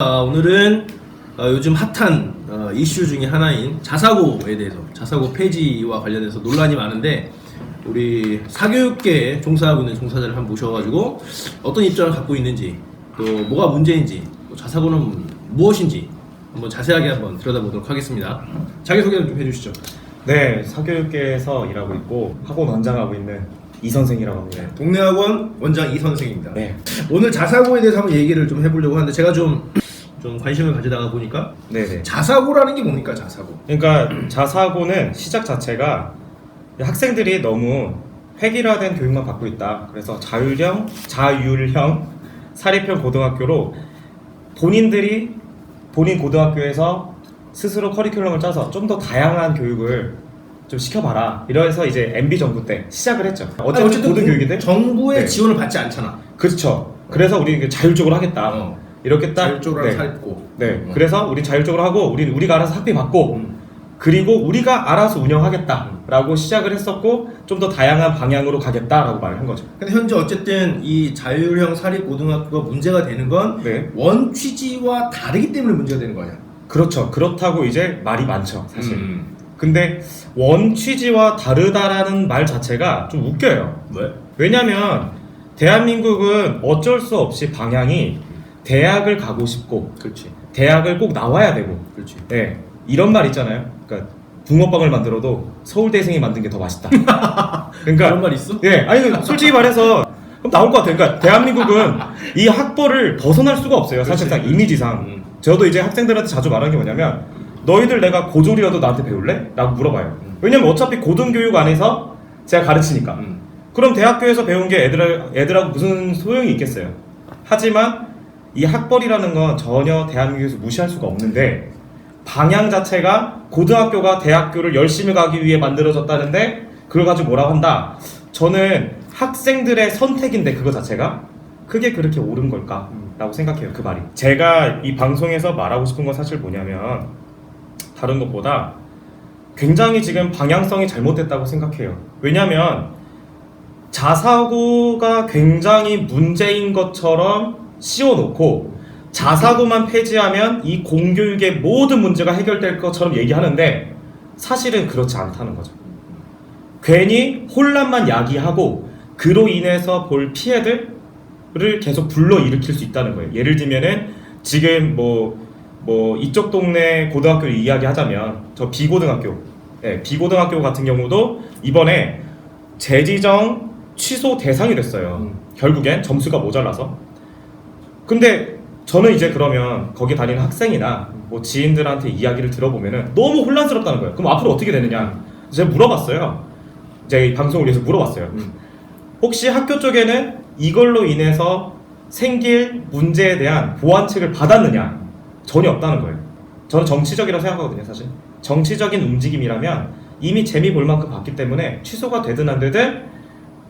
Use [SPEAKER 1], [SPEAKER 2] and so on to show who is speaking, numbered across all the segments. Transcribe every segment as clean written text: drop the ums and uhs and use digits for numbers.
[SPEAKER 1] 오늘은 요즘 핫한 이슈 중에 하나인 자사고에 대해서, 자사고 폐지와 관련해서 논란이 많은데 우리 사교육계에 종사하고 있는 종사자를 한번 모셔가지고 어떤 입장을 갖고 있는지, 또 뭐가 문제인지, 또 자사고는 무엇인지 한번 자세하게 한번 들여다보도록 하겠습니다. 자기소개 좀 해주시죠.
[SPEAKER 2] 네, 사교육계에서 일하고 있고 학원 원장하고 있는 이 선생이라고 합니다.
[SPEAKER 1] 동래학원 원장 이 선생입니다.
[SPEAKER 2] 네.
[SPEAKER 1] 오늘 자사고에 대해서 한번 얘기를 좀 해보려고 하는데, 제가 좀 관심을 가지다가 보니까
[SPEAKER 2] 네네.
[SPEAKER 1] 자사고라는 게 뭡니까, 자사고?
[SPEAKER 2] 그러니까 자사고는 시작 자체가 학생들이 너무 획일화된 교육만 받고 있다. 그래서 자율형 사립형 고등학교로 본인들이 본인 고등학교에서 스스로 커리큘럼을 짜서 좀 더 다양한 교육을 좀 시켜봐라. 이래서 이제 MB 정부 때 시작을 했죠. 어쨌든 고등교육인데
[SPEAKER 1] 정부의
[SPEAKER 2] 네.
[SPEAKER 1] 지원을 받지 않잖아.
[SPEAKER 2] 그렇죠. 그래서 우리 자율적으로 하겠다. 이렇게 딱
[SPEAKER 1] 자율적으로
[SPEAKER 2] 네.
[SPEAKER 1] 살고.
[SPEAKER 2] 네. 그래서 우리 자율적으로 하고 우리가 알아서 학비 받고 그리고 우리가 알아서 운영하겠다라고 시작을 했었고, 좀 더 다양한 방향으로 가겠다라고 말을 한 거죠.
[SPEAKER 1] 근데 현재 어쨌든 이 자율형 사립고등학교가 문제가 되는 건
[SPEAKER 2] 네.
[SPEAKER 1] 원 취지와 다르기 때문에 문제가 되는 거 아니야?
[SPEAKER 2] 그렇죠. 그렇다고 이제 말이 많죠, 사실. 근데 원 취지와 다르다라는 말 자체가 좀 웃겨요.
[SPEAKER 1] 왜?
[SPEAKER 2] 왜냐면 대한민국은 어쩔 수 없이 방향이 대학을 가고 싶고,
[SPEAKER 1] 그렇지.
[SPEAKER 2] 대학을 꼭 나와야 되고,
[SPEAKER 1] 그렇지.
[SPEAKER 2] 네, 이런 말 있잖아요. 그러니까 붕어빵을 만들어도 서울대생이 만든 게 더 맛있다. 그러니까
[SPEAKER 1] 그런 말 있어?
[SPEAKER 2] 예, 아니 솔직히 말해서 그럼 나올 것 같아요. 그러니까 대한민국은 이 학벌을 벗어날 수가 없어요. 사실상
[SPEAKER 1] 그렇지.
[SPEAKER 2] 이미지상. 저도 이제 학생들한테 자주 말하는 게 뭐냐면, 너희들 내가 고졸이어도 나한테 배울래? 라고 물어봐요. 왜냐면 어차피 고등교육 안에서 제가 가르치니까. 그럼 대학교에서 배운 게 애들하고 무슨 소용이 있겠어요. 하지만 이 학벌이라는 건 전혀 대한민국에서 무시할 수가 없는데, 방향 자체가 고등학교가 대학교를 열심히 가기 위해 만들어졌다는데 그걸 가지고 뭐라고 한다? 저는 학생들의 선택인데 그거 자체가 그게 그렇게 옳은 걸까? 라고 생각해요, 그 말이. 제가 이 방송에서 말하고 싶은 건 사실 뭐냐면, 다른 것보다 굉장히 지금 방향성이 잘못됐다고 생각해요. 왜냐면 자사고가 굉장히 문제인 것처럼 씌워놓고 자사고만 폐지하면 이 공교육의 모든 문제가 해결될 것처럼 얘기하는데, 사실은 그렇지 않다는 거죠. 괜히 혼란만 야기하고 그로 인해서 볼 피해들을 계속 불러일으킬 수 있다는 거예요. 예를 들면은 지금 뭐 이쪽 동네 고등학교를 이야기하자면 저 B고등학교, B고등학교 같은 경우도 이번에 재지정 취소 대상이 됐어요. 결국엔 점수가 모자라서. 근데 저는 이제 그러면 거기 다니는 학생이나 뭐 지인들한테 이야기를 들어보면은 너무 혼란스럽다는 거예요. 그럼 앞으로 어떻게 되느냐? 제가 물어봤어요. 제가 이 방송을 위해서 물어봤어요. 혹시 학교 쪽에는 이걸로 인해서 생길 문제에 대한 보완책을 받았느냐? 전혀 없다는 거예요. 저는 정치적이라고 생각하거든요, 사실. 정치적인 움직임이라면 이미 재미 볼 만큼 봤기 때문에 취소가 되든 안 되든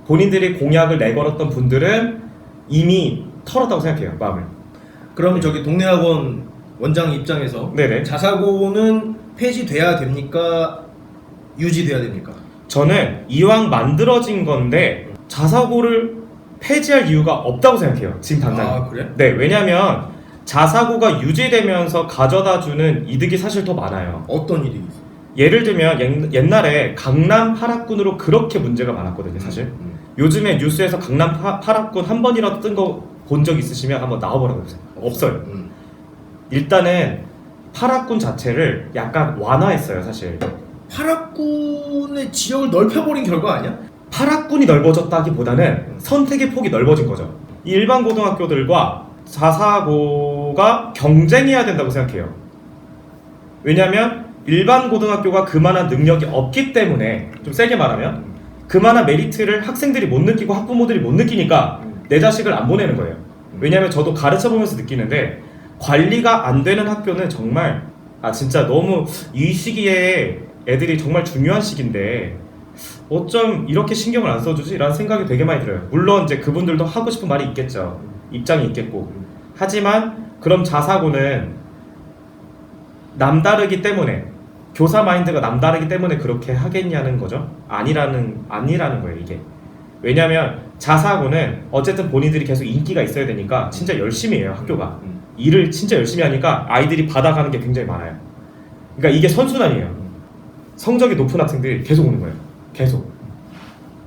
[SPEAKER 2] 본인들이 공약을 내걸었던 분들은 이미 털었다고 생각해요, 마음을.
[SPEAKER 1] 그럼 저기 동래학원 원장 입장에서
[SPEAKER 2] 네네.
[SPEAKER 1] 자사고는 폐지돼야 됩니까? 유지돼야 됩니까?
[SPEAKER 2] 저는 이왕 만들어진 건데 자사고를 폐지할 이유가 없다고 생각해요, 지금 당장.
[SPEAKER 1] 아, 그래?
[SPEAKER 2] 네, 왜냐면 자사고가 유지되면서 가져다주는 이득이 사실 더 많아요.
[SPEAKER 1] 어떤 일이 있어?
[SPEAKER 2] 예를 들면 옛날에 강남 8학군으로 그렇게 문제가 많았거든요, 사실. 요즘에 뉴스에서 강남 8학군 한 번이라도 뜬 거 본 적 있으시면 한번 나와보라고 해보세요. 없어요. 일단은 8학군 자체를 약간 완화했어요, 사실.
[SPEAKER 1] 8학군의 지역을 넓혀버린 결과 아니야?
[SPEAKER 2] 8학군이 넓어졌다기보다는 선택의 폭이 넓어진 거죠. 이 일반 고등학교들과 자사고가 경쟁해야 된다고 생각해요. 왜냐면 일반 고등학교가 그만한 능력이 없기 때문에, 좀 세게 말하면 그만한 메리트를 학생들이 못 느끼고 학부모들이 못 느끼니까 내 자식을 안 보내는 거예요. 왜냐면 저도 가르쳐 보면서 느끼는데, 관리가 안 되는 학교는 정말 진짜 너무 이 시기에 애들이 정말 중요한 시기인데 어쩜 이렇게 신경을 안 써주지? 라는 생각이 되게 많이 들어요. 물론 이제 그분들도 하고 싶은 말이 있겠죠. 입장이 있겠고. 하지만 그럼 자사고는 남다르기 때문에, 교사 마인드가 남다르기 때문에 그렇게 하겠냐는 거죠. 아니라는 거예요, 이게. 왜냐면 자사고는 어쨌든 본인들이 계속 인기가 있어야 되니까 진짜 열심히 해요, 학교가. 일을 진짜 열심히 하니까 아이들이 받아가는 게 굉장히 많아요. 그러니까 이게 선순환이에요. 성적이 높은 학생들이 계속 오는 거예요. 계속.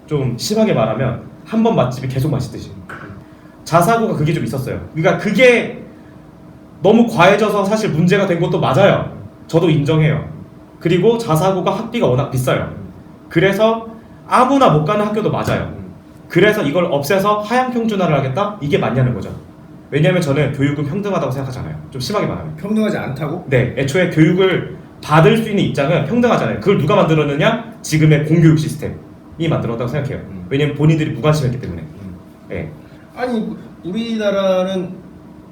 [SPEAKER 2] 좀 심하게 말하면 한 번 맛집이 계속 맛있듯이. 자사고가 그게 좀 있었어요. 그러니까 그게 너무 과해져서 사실 문제가 된 것도 맞아요. 저도 인정해요. 그리고 자사고가 학비가 워낙 비싸요. 그래서 아무나 못 가는 학교도 맞아요. 그래서 이걸 없애서 하향 평준화를 하겠다? 이게 맞냐는 거죠. 왜냐면 저는 교육은 평등하다고 생각하잖아요. 좀 심하게 말하면.
[SPEAKER 1] 평등하지 않다고?
[SPEAKER 2] 네, 애초에 교육을 받을 수 있는 입장은 평등하잖아요. 그걸 누가 만들었느냐? 지금의 공교육 시스템이 만들었다고 생각해요. 왜냐면 본인들이 무관심했기 때문에. 네.
[SPEAKER 1] 아니 우리나라는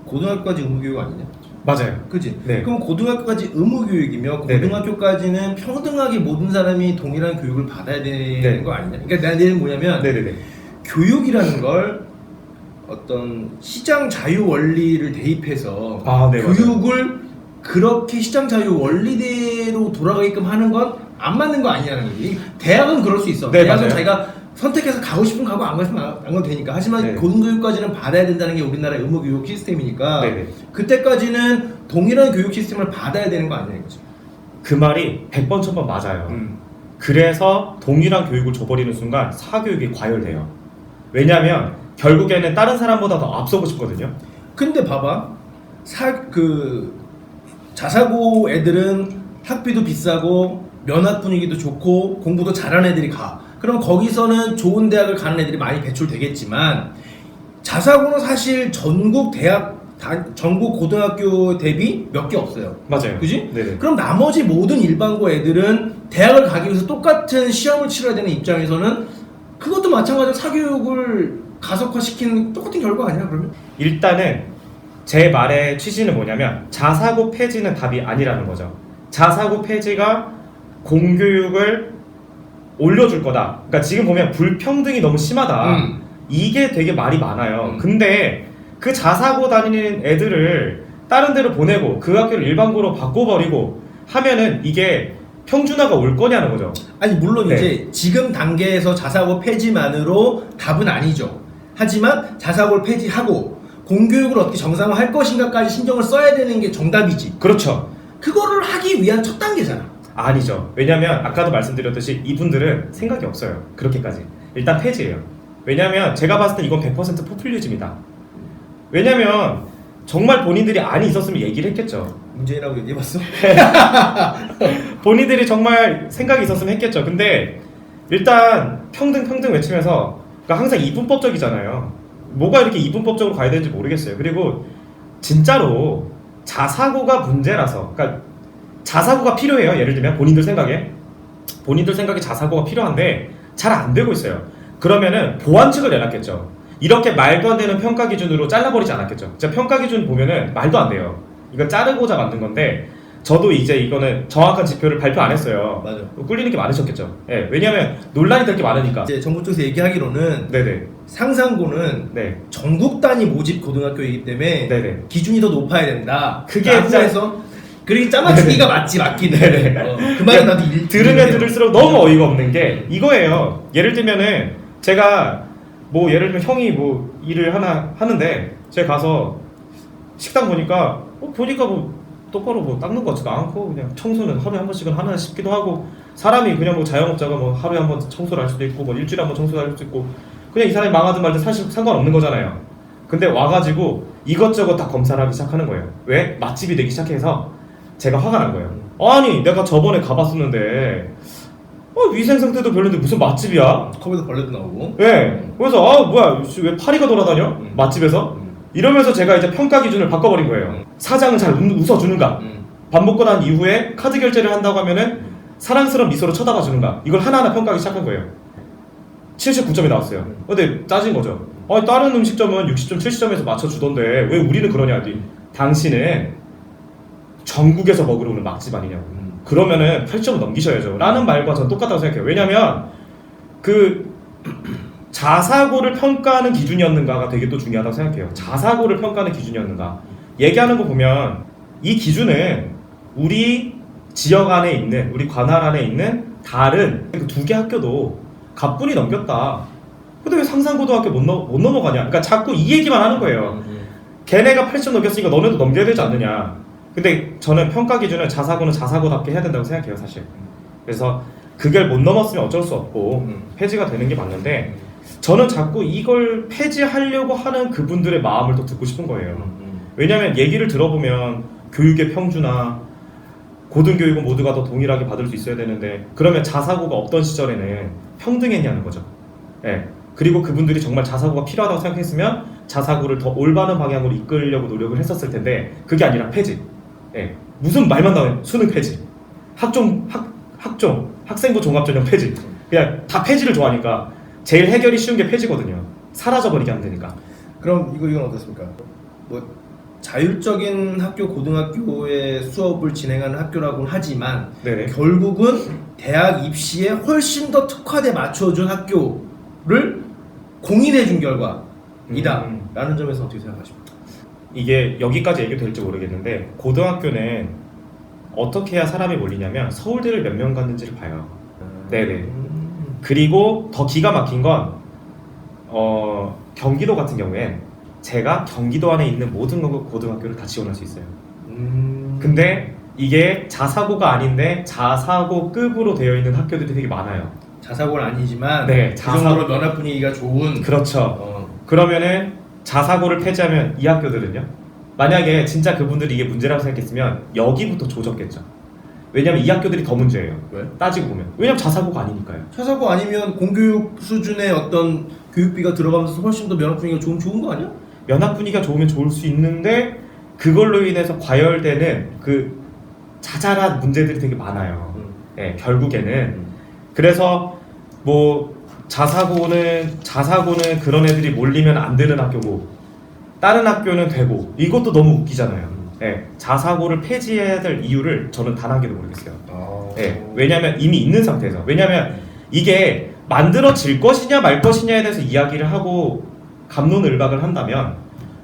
[SPEAKER 1] 고등학교까지 의무교육 아니냐?
[SPEAKER 2] 맞아요.
[SPEAKER 1] 그지?
[SPEAKER 2] 네.
[SPEAKER 1] 그럼 고등학교까지 의무교육이며
[SPEAKER 2] 네네.
[SPEAKER 1] 고등학교까지는 평등하게 모든 사람이 동일한 교육을 받아야 되는
[SPEAKER 2] 네.
[SPEAKER 1] 거 아니냐? 그러니까 내 얘기는 뭐냐면
[SPEAKER 2] 네네네.
[SPEAKER 1] 교육이라는 걸 어떤 시장 자유 원리를 대입해서
[SPEAKER 2] 아, 네,
[SPEAKER 1] 교육을 그렇게 시장 자유 원리대로 돌아가게끔 하는 건 안 맞는 거 아니냐는 거지. 대학은 그럴 수 있어.
[SPEAKER 2] 네,
[SPEAKER 1] 대학은
[SPEAKER 2] 맞아요.
[SPEAKER 1] 자기가 선택해서 가고 싶으면 가고 안 가고 싶으면 안 가도 되니까. 하지만
[SPEAKER 2] 네.
[SPEAKER 1] 고등교육까지는 받아야 된다는 게 우리나라의 의무교육 시스템이니까
[SPEAKER 2] 네네.
[SPEAKER 1] 그때까지는 동일한 교육 시스템을 받아야 되는 거 아니냐 이거지.
[SPEAKER 2] 그 말이 100번 1000번 맞아요. 그래서 동일한 교육을 줘버리는 순간 사교육이 과열돼요. 왜냐하면 결국에는 다른 사람보다 더 앞서고 싶거든요.
[SPEAKER 1] 근데 봐봐, 자사고 애들은 학비도 비싸고 면학 분위기도 좋고 공부도 잘하는 애들이 가. 그럼 거기서는 좋은 대학을 가는 애들이 많이 배출되겠지만 자사고는 사실 전국 전국 고등학교 대비 몇 개 없어요.
[SPEAKER 2] 맞아요.
[SPEAKER 1] 그지?
[SPEAKER 2] 네네.
[SPEAKER 1] 그럼 나머지 모든 일반고 애들은 대학을 가기 위해서 똑같은 시험을 치러야 되는 입장에서는 그것도 마찬가지로 사교육을 가속화시키는 똑같은 결과 아니야 그러면?
[SPEAKER 2] 일단은 제 말의 취지는 뭐냐면 자사고 폐지는 답이 아니라는 거죠. 자사고 폐지가 공교육을 올려줄 거다. 그러니까 지금 보면 불평등이 너무 심하다. 이게 되게 말이 많아요. 근데 그 자사고 다니는 애들을 다른 데로 보내고 그 학교를 일반고로 바꿔버리고 하면은 이게 평준화가 올 거냐는 거죠.
[SPEAKER 1] 아니 물론
[SPEAKER 2] 네.
[SPEAKER 1] 이제 지금 단계에서 자사고 폐지만으로 답은 아니죠. 하지만 자사고를 폐지하고 공교육을 어떻게 정상화할 것인가까지 신경을 써야 되는 게 정답이지.
[SPEAKER 2] 그렇죠.
[SPEAKER 1] 그거를 하기 위한 첫 단계잖아.
[SPEAKER 2] 아니죠. 왜냐면 아까도 말씀드렸듯이 이분들은 생각이 없어요. 그렇게까지. 일단 폐지예요. 왜냐면 제가 봤을 때 이건 100% 포퓰리즘이다. 왜냐면 정말 본인들이 안이 있었으면 얘기를 했겠죠.
[SPEAKER 1] 문재인하고 얘기해봤어?
[SPEAKER 2] 본인들이 정말 생각이 있었으면 했겠죠. 근데 일단 평등 외치면서 그러니까 항상 이분법적이잖아요. 뭐가 이렇게 이분법적으로 가야 되는지 모르겠어요. 그리고 진짜로 자사고가 문제라서 그러니까 자사고가 필요해요. 예를 들면 본인들 생각에 자사고가 필요한데 잘 안 되고 있어요. 그러면은 보완책을 내놨겠죠. 이렇게 말도 안 되는 평가 기준으로 잘라버리지 않았겠죠. 진짜 평가 기준 보면은 말도 안 돼요. 이건 자르고자 만든 건데 저도 이제 이거는 정확한 지표를 발표 안 했어요.
[SPEAKER 1] 맞아.
[SPEAKER 2] 꿀리는 게 많으셨겠죠. 예, 왜냐면 논란이 될 게 많으니까.
[SPEAKER 1] 이제 정부 쪽에서 얘기하기로는
[SPEAKER 2] 네네.
[SPEAKER 1] 상상고는
[SPEAKER 2] 네.
[SPEAKER 1] 전국 단위 모집 고등학교이기 때문에
[SPEAKER 2] 네네.
[SPEAKER 1] 기준이 더 높아야 된다.
[SPEAKER 2] 그게
[SPEAKER 1] 라고
[SPEAKER 2] 진짜-
[SPEAKER 1] 해서 그렇게 짜맞추기가 맞긴 해.
[SPEAKER 2] 네네.
[SPEAKER 1] 그 말은 나도
[SPEAKER 2] 들으면
[SPEAKER 1] 이해해요.
[SPEAKER 2] 들을수록 너무 어이가 없는 게 이거예요. 예를 들면은 제가 뭐 예를 들면 형이 뭐 일을 하나 하는데 제가 가서 식당 보니까 뭐 똑바로 뭐 닦는 것 같지도 않고 그냥 청소는 하루에 한 번씩은 하나 싶기도 하고 사람이 그냥 뭐 자영업자가 뭐 하루에 한 번 청소를 할 수도 있고 뭐 일주일에 한 번 청소를 할 수도 있고 그냥 이 사람이 망하든 말든 사실 상관없는 거잖아요. 근데 와가지고 이것저것 다 검사를 하기 시작하는 거예요. 왜? 맛집이 되기 시작해서 제가 화가 난 거예요. 아니 내가 저번에 가봤었는데 위생 상태도 별론데 무슨 맛집이야?
[SPEAKER 1] 컵에도 벌레도 나오고.
[SPEAKER 2] 네. 그래서 뭐야 왜 파리가 돌아다녀? 맛집에서? 이러면서 제가 이제 평가 기준을 바꿔버린 거예요. 사장은 잘 웃어주는가? 밥 먹고 난 이후에 카드 결제를 한다고 하면은 사랑스러운 미소로 쳐다봐 주는가? 이걸 하나하나 평가하기 시작한 거예요. 79점이 나왔어요. 근데 짜진 거죠. 다른 음식점은 60점, 70점에서 맞춰주던데 왜 우리는 그러냐? 당신은 전국에서 먹으러 오는 맛집 아니냐고. 그러면은 8점을 넘기셔야죠. 라는 말과 전 똑같다고 생각해요. 왜냐면 그 자사고를 평가하는 기준이었는가가 되게 또 중요하다고 생각해요. 자사고를 평가하는 기준이었는가. 얘기하는 거 보면 이 기준은 우리 지역 안에 있는 우리 관할 안에 있는 다른 그 두 개 학교도 가뿐히 넘겼다. 근데 왜 상산고등학교 못 넘어가냐? 그러니까 자꾸 이 얘기만 하는 거예요. 걔네가 80 넘겼으니까 너네도 넘겨야 되지 않느냐. 근데 저는 평가 기준을 자사고는 자사고답게 해야 된다고 생각해요, 사실. 그래서 그걸 못 넘었으면 어쩔 수 없고 폐지가 되는 게 맞는데 저는 자꾸 이걸 폐지하려고 하는 그분들의 마음을 또 듣고 싶은 거예요. 왜냐면 얘기를 들어보면 교육의 평준화, 고등교육은 모두가 더 동일하게 받을 수 있어야 되는데 그러면 자사고가 없던 시절에는 평등했냐는 거죠. 예. 그리고 그분들이 정말 자사고가 필요하다고 생각했으면 자사고를 더 올바른 방향으로 이끌려고 노력을 했었을 텐데 그게 아니라 폐지. 예. 무슨 말만 나오면 수능 폐지, 학생부 종합전형 폐지. 그냥 다 폐지를 좋아하니까 제일 해결이 쉬운 게 폐지거든요. 사라져버리게 하면 되니까.
[SPEAKER 1] 그럼 이건 어떻습니까? 뭐 자율적인 학교, 고등학교의 수업을 진행하는 학교라고는 하지만
[SPEAKER 2] 네네.
[SPEAKER 1] 결국은 대학 입시에 훨씬 더 특화돼 맞춰준 학교를 공인해준 결과이다 라는 점에서 어떻게 생각하십니까?
[SPEAKER 2] 이게 여기까지 얘기될지 모르겠는데 고등학교는 어떻게 해야 사람이 몰리냐면 서울대를 몇 명 갔는지를 봐요. 네네. 그리고 더 기가 막힌 건 경기도 같은 경우엔 제가 경기도 안에 있는 모든 고등학교를 다 지원할 수 있어요. 근데 이게 자사고가 아닌데 자사고급으로 되어 있는 학교들이 되게 많아요.
[SPEAKER 1] 자사고는 아니지만
[SPEAKER 2] 네,
[SPEAKER 1] 그 정도로 면학 분위기가 좋은.
[SPEAKER 2] 그렇죠. 그러면은 자사고를 폐지하면 이 학교들은요? 만약에 진짜 그분들이 이게 문제라고 생각했으면 여기부터 조졌겠죠. 왜냐면 이 학교들이 더 문제예요.
[SPEAKER 1] 왜?
[SPEAKER 2] 따지고 보면. 왜냐면 자사고가 아니니까요.
[SPEAKER 1] 자사고 아니면 공교육 수준의 어떤 교육비가 들어가면서 훨씬 더 면학 분위기가 좋은 거 아니야?
[SPEAKER 2] 면학 분위기가 좋으면 좋을 수 있는데 그걸로 인해서 과열되는 그 자잘한 문제들이 되게 많아요. 네, 결국에는. 그래서 뭐 자사고는 그런 애들이 몰리면 안 되는 학교고 다른 학교는 되고 이것도 너무 웃기잖아요. 네, 자사고를 폐지해야 될 이유를 저는 단 한 개도 모르겠어요. 네, 왜냐면 이미 있는 상태에서. 왜냐면 이게 만들어질 것이냐 말 것이냐에 대해서 이야기를 하고 갑론을박을 한다면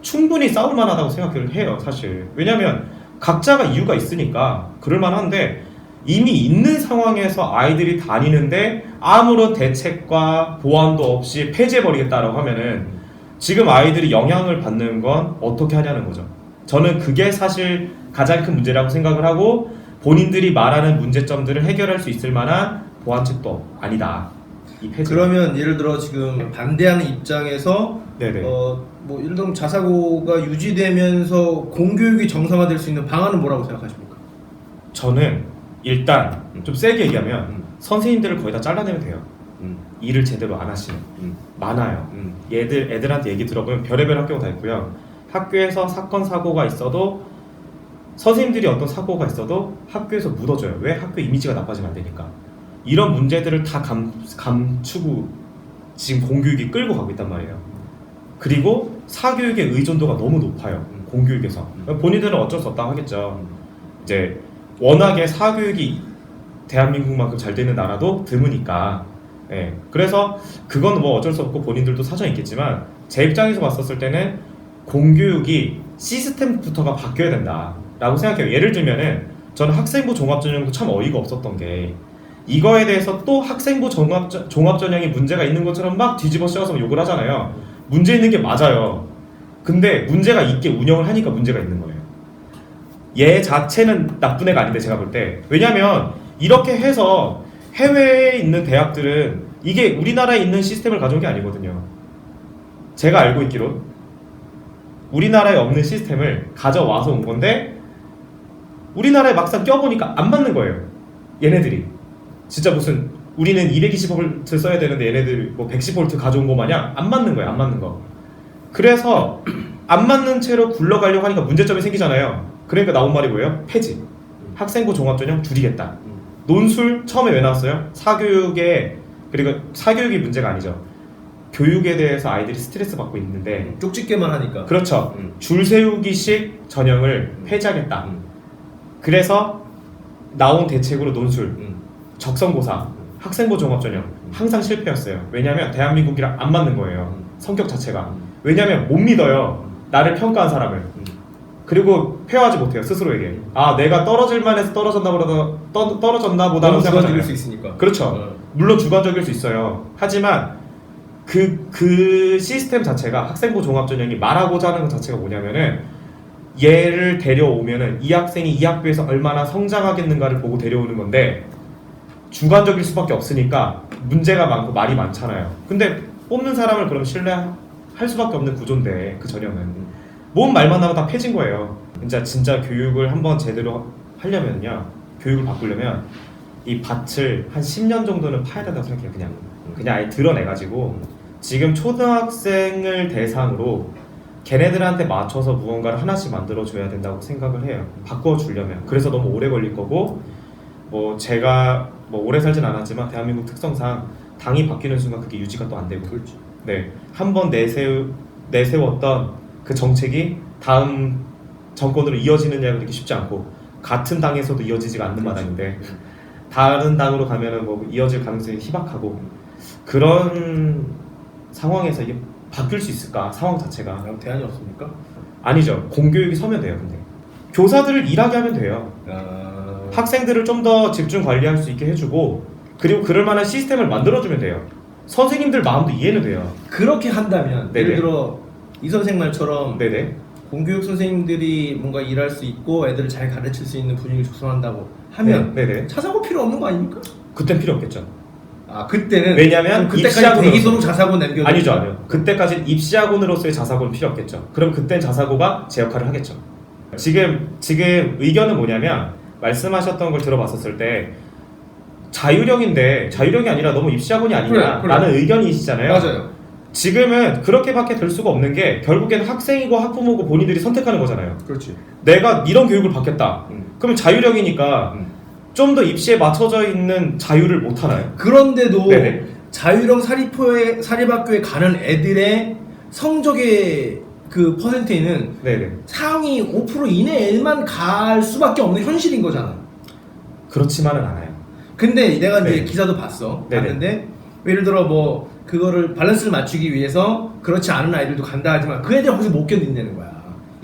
[SPEAKER 2] 충분히 싸울 만하다고 생각을 해요, 사실. 왜냐면 각자가 이유가 있으니까 그럴 만한데 이미 있는 상황에서 아이들이 다니는데 아무런 대책과 보완도 없이 폐지해버리겠다라고 하면은 지금 아이들이 영향을 받는 건 어떻게 하냐는 거죠. 저는 그게 사실 가장 큰 문제라고 생각을 하고 본인들이 말하는 문제점들을 해결할 수 있을 만한 보완책도 아니다. 이 폐지.
[SPEAKER 1] 그러면 예를 들어 지금 반대하는 입장에서
[SPEAKER 2] 네네.
[SPEAKER 1] 뭐 예를 들면 자사고가 유지되면서 공교육이 정상화될 수 있는 방안은 뭐라고 생각하십니까?
[SPEAKER 2] 저는 일단 좀 세게 얘기하면 선생님들을 거의 다 잘라내면 돼요. 일을 제대로 안 하시는 많아요. 애들한테 얘기 들어보면 별의별 학교가 다 있고요. 학교에서 사건 사고가 있어도 선생님들이 어떤 사고가 있어도 학교에서 묻어줘요. 왜? 학교 이미지가 나빠지면 안 되니까. 이런 문제들을 다 감추고 지금 공교육이 끌고 가고 있단 말이에요. 그리고 사교육의 의존도가 너무 높아요. 공교육에서. 본인들은 어쩔 수 없다고 하겠죠. 이제 워낙에 사교육이 대한민국만큼 잘 되는 나라도 드무니까. 예. 그래서 그건 뭐 어쩔 수 없고 본인들도 사정이 있겠지만 제 입장에서 봤었을 때는 공교육이 시스템부터가 바뀌어야 된다라고 생각해요. 예를 들면은 저는 학생부 종합전형도 참 어이가 없었던 게 이거에 대해서 또 학생부 종합전형이 문제가 있는 것처럼 막 뒤집어 씌워서 욕을 하잖아요. 문제 있는 게 맞아요. 근데 문제가 있게 운영을 하니까 문제가 있는 거예요. 얘 자체는 나쁜 애가 아닌데 제가 볼 때. 왜냐면 이렇게 해서 해외에 있는 대학들은 이게 우리나라에 있는 시스템을 가져온 게 아니거든요. 제가 알고 있기로 우리나라에 없는 시스템을 가져와서 온 건데 우리나라에 막상 껴보니까 안 맞는 거예요. 얘네들이. 진짜 무슨 우리는 220V 써야 되는데 얘네들 뭐 110V 가져온 거 마냥 안 맞는 거예요. 안 맞는 거. 그래서 안 맞는 채로 굴러가려고 하니까 문제점이 생기잖아요. 그러니까 나온 말이 뭐예요? 폐지. 학생부 종합전형 줄이겠다. 논술 처음에 왜 나왔어요? 사교육에 그리고 사교육이 문제가 아니죠. 교육에 대해서 아이들이 스트레스 받고 있는데
[SPEAKER 1] 쪽집게만 하니까.
[SPEAKER 2] 그렇죠. 줄 세우기식 전형을 폐지하겠다. 그래서 나온 대책으로 논술, 적성고사, 학생부 종합전형 항상 실패였어요. 왜냐하면 대한민국이랑 안 맞는 거예요. 성격 자체가. 왜냐하면 못 믿어요. 나를 평가한 사람을. 그리고 페어하지 못해요. 스스로에게. 아, 내가 떨어질 만해서 떨어졌나 보다는
[SPEAKER 1] 주관적일
[SPEAKER 2] 생각하잖아요.
[SPEAKER 1] 수 있으니까.
[SPEAKER 2] 그렇죠. 물론 주관적일 수 있어요. 하지만 그 시스템 자체가 학생부 종합전형이 말하고자 하는 것 자체가 뭐냐면은 얘를 데려오면은 이 학생이 이 학교에서 얼마나 성장하겠는가를 보고 데려오는 건데 주관적일 수밖에 없으니까 문제가 많고 말이 많잖아요. 근데 뽑는 사람을 그럼 신뢰할 수밖에 없는 구조인데 그 전형은 뭔 말만 나면 다 폐진 거예요. 진짜 교육을 한번 제대로 하려면요, 교육을 바꾸려면 이 밭을 한 10년 정도는 파야 된다고 생각해요. 그냥 아예 드러내가지고 지금 초등학생을 대상으로 걔네들한테 맞춰서 무언가를 하나씩 만들어줘야 된다고 생각을 해요. 바꿔주려면. 그래서 너무 오래 걸릴 거고, 뭐 제가 뭐 오래 살진 않았지만 대한민국 특성상 당이 바뀌는 순간 그게 유지가 또 안 되고,
[SPEAKER 1] 그렇지.
[SPEAKER 2] 네, 한번 내세웠던 그 정책이 다음 정권으로 이어지느냐가 그렇게 쉽지 않고, 같은 당에서도 이어지지가 않는 마당인데 다른 당으로 가면은 뭐 이어질 가능성이 희박하고, 그런 상황에서 이게 바뀔 수 있을까? 상황 자체가.
[SPEAKER 1] 그럼 대안이 없습니까?
[SPEAKER 2] 아니죠. 공교육이 서면 돼요. 근데 교사들을 일하게 하면 돼요. 학생들을 좀 더 집중 관리할 수 있게 해주고, 그리고 그럴 만한 시스템을 만들어주면 돼요. 선생님들 마음도 이해는 돼요.
[SPEAKER 1] 그렇게 한다면
[SPEAKER 2] 네네.
[SPEAKER 1] 예를 들어 이 선생 말처럼
[SPEAKER 2] 네네.
[SPEAKER 1] 공교육 선생님들이 뭔가 일할 수 있고 애들을 잘 가르칠 수 있는 분위기를 조성한다고 하면
[SPEAKER 2] 네네.
[SPEAKER 1] 자사고 필요 없는 거 아닙니까?
[SPEAKER 2] 그땐 필요 없겠죠.
[SPEAKER 1] 아 그때는
[SPEAKER 2] 왜냐면
[SPEAKER 1] 그때까지
[SPEAKER 2] 입시학원으로서-
[SPEAKER 1] 대기소로 자사고 남겨도
[SPEAKER 2] 아니죠. 그때까지 입시학원으로서의 자사고는 필요 없겠죠. 그럼 그땐 자사고가 제 역할을 하겠죠. 지금 의견은 뭐냐면, 말씀하셨던 걸 들어봤었을 때 자율형인데 자율형이 아니라 너무 입시학원이 아니냐
[SPEAKER 1] 그래.
[SPEAKER 2] 라는 의견이시잖아요.
[SPEAKER 1] 맞아요.
[SPEAKER 2] 지금은 그렇게밖에 될 수가 없는 게, 결국엔 학생이고 학부모고 본인들이 선택하는 거잖아요.
[SPEAKER 1] 그렇지.
[SPEAKER 2] 내가 이런 교육을 받겠다. 그러면 자율형이니까 좀 더 입시에 맞춰져 있는 자율을 못 하나요?
[SPEAKER 1] 그런데도
[SPEAKER 2] 네네.
[SPEAKER 1] 자율형 사립학교에 가는 애들의 성적의 그 퍼센테이는
[SPEAKER 2] 네네.
[SPEAKER 1] 상위 5% 이내에만 갈 수밖에 없는 현실인 거잖아.
[SPEAKER 2] 그렇지만은 않아요.
[SPEAKER 1] 근데 내가 이제
[SPEAKER 2] 네.
[SPEAKER 1] 기사도 봤어.
[SPEAKER 2] 네네.
[SPEAKER 1] 봤는데 예를 들어 뭐 그거를 밸런스를 맞추기 위해서 그렇지 않은 아이들도 간다 하지만 그 애들 거기서 못 견딘다는 거야.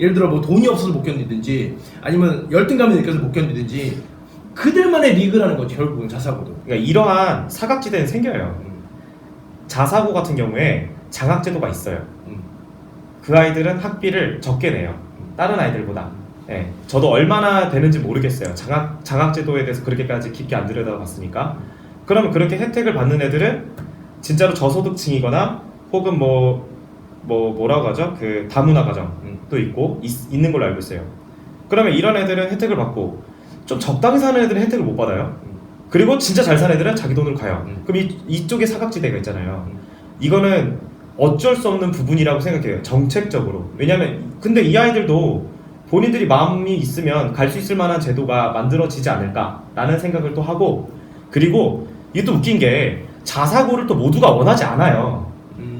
[SPEAKER 1] 예를 들어 뭐 돈이 없어서 못 견디든지 아니면 열등감이 느껴서 못 견디든지 그들만의 리그라는 거지 결국은 자사고도.
[SPEAKER 2] 그러니까 이러한 사각지대는 생겨요. 자사고 같은 경우에 장학제도가 있어요. 그 아이들은 학비를 적게 내요. 다른 아이들보다. 네. 저도 얼마나 되는지 모르겠어요. 장학제도에 대해서 그렇게까지 깊게 안 들여다봤으니까. 그러면 그렇게 혜택을 받는 애들은 진짜로 저소득층이거나 혹은 뭐라고 하죠? 그 다문화 가정도 있고 있는 걸로 알고 있어요. 그러면 이런 애들은 혜택을 받고, 좀 적당히 사는 애들은 혜택을 못 받아요. 그리고 진짜 잘 사는 애들은 자기 돈으로 가요. 그럼 이쪽에 사각지대가 있잖아요. 이거는 어쩔 수 없는 부분이라고 생각해요. 정책적으로. 왜냐면 근데 이 아이들도 본인들이 마음이 있으면 갈 수 있을 만한 제도가 만들어지지 않을까라는 생각을 또 하고, 그리고 이게 또 웃긴 게 자사고를 또 모두가 원하지 않아요.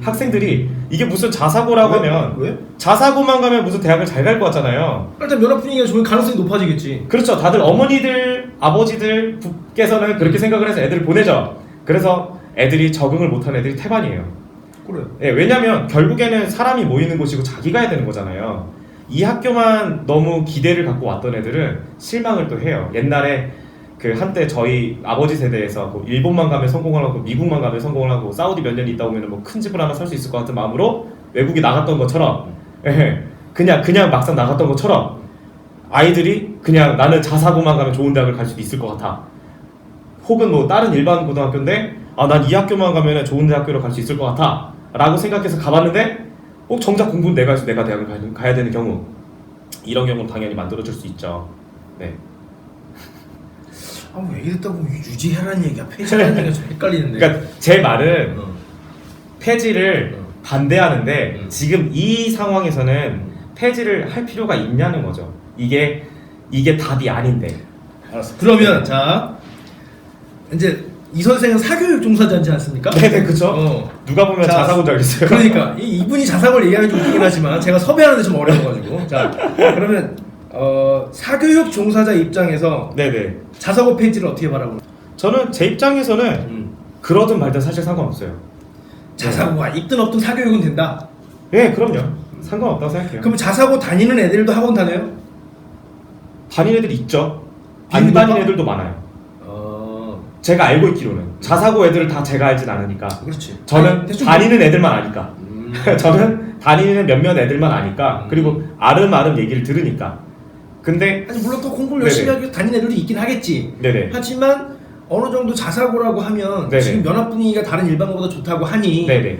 [SPEAKER 2] 학생들이 이게 무슨 자사고라고 하면,
[SPEAKER 1] 왜?
[SPEAKER 2] 자사고만 가면 무슨 대학을 잘 갈 것 같잖아요.
[SPEAKER 1] 일단 면학 분위기가 좋으면 가능성이 높아지겠지.
[SPEAKER 2] 그렇죠. 다들 어머니들, 아버지들께서는 그렇게 생각을 해서 애들을 보내죠. 그래서 애들이 적응을 못한 애들이 태반이에요.
[SPEAKER 1] 그래.
[SPEAKER 2] 예, 왜냐면 결국에는 사람이 모이는 곳이고 자기가 해야 되는 거잖아요. 이 학교만 너무 기대를 갖고 왔던 애들은 실망을 또 해요. 옛날에 그 한때 저희 아버지 세대에서 뭐 일본만 가면 성공을 하고 미국만 가면 성공을 하고 사우디 몇 년 있다 오면 뭐 큰 집을 하나 살 수 있을 것 같은 마음으로 외국에 나갔던 것처럼, 예, 그냥 막상 나갔던 것처럼 아이들이 그냥 나는 자사고만 가면 좋은 대학을 갈 수도 있을 것 같아. 혹은 뭐 다른 일반 고등학교인데 난 이 학교만 가면 좋은 대학교로 갈 수 있을 것 같아 라고 생각해서 가봤는데 꼭 정작 공부는 내가 해서 내가 대학을 가야 되는 경우, 이런 경우는 당연히 만들어질 수 있죠. 네.
[SPEAKER 1] 왜 이랬다 보면 유지해라는 얘기야 폐지하라는 얘기가 좀 헷갈리는데.
[SPEAKER 2] 그러니까 제 말은 폐지를 반대하는데,
[SPEAKER 1] 음.
[SPEAKER 2] 지금 이 상황에서는 폐지를 할 필요가 있냐는 거죠. 이게 답이 아닌데.
[SPEAKER 1] 알았어. 그러면 자 이제 이 선생은 사교육 종사자지 않습니까?
[SPEAKER 2] 네네, 그쵸. 누가 보면 자사고인 줄 알겠어요.
[SPEAKER 1] 그러니까 이분이 자사고를 얘기하는 게 웃기긴 하지만 제가 섭외하는데 좀 어려워가지고. 자 그러면 사교육 종사자 입장에서
[SPEAKER 2] 네네.
[SPEAKER 1] 자사고 폐지를 어떻게 바라보는?
[SPEAKER 2] 저는 제 입장에서는 그러든 말든 사실 상관없어요.
[SPEAKER 1] 자사고가 있든 없든 사교육은 된다.
[SPEAKER 2] 네, 그럼요. 상관없다고 생각해요.
[SPEAKER 1] 그럼 자사고 다니는 애들도 학원 다녀요?
[SPEAKER 2] 다니는 애들이 있죠. 안
[SPEAKER 1] 비율이
[SPEAKER 2] 다니는
[SPEAKER 1] 높아?
[SPEAKER 2] 애들도 많아요. 제가 알고 있기로는 자사고 애들을 다 제가 알진 않으니까
[SPEAKER 1] 그렇지.
[SPEAKER 2] 저는
[SPEAKER 1] 아니, 대충
[SPEAKER 2] 다니는 애들만 아니까
[SPEAKER 1] 음.
[SPEAKER 2] 저는 다니는 몇몇 애들만 아니까 그리고 아름아름 얘기를 들으니까 근데
[SPEAKER 1] 아니 물론 또 공부를 열심히
[SPEAKER 2] 네네.
[SPEAKER 1] 하기 위해서 다니는 애들도 있긴 하겠지.
[SPEAKER 2] 네네
[SPEAKER 1] 하지만 어느 정도 자사고라고 하면
[SPEAKER 2] 네네.
[SPEAKER 1] 지금 면학 분위기가 다른 일반고보다 좋다고 하니
[SPEAKER 2] 네네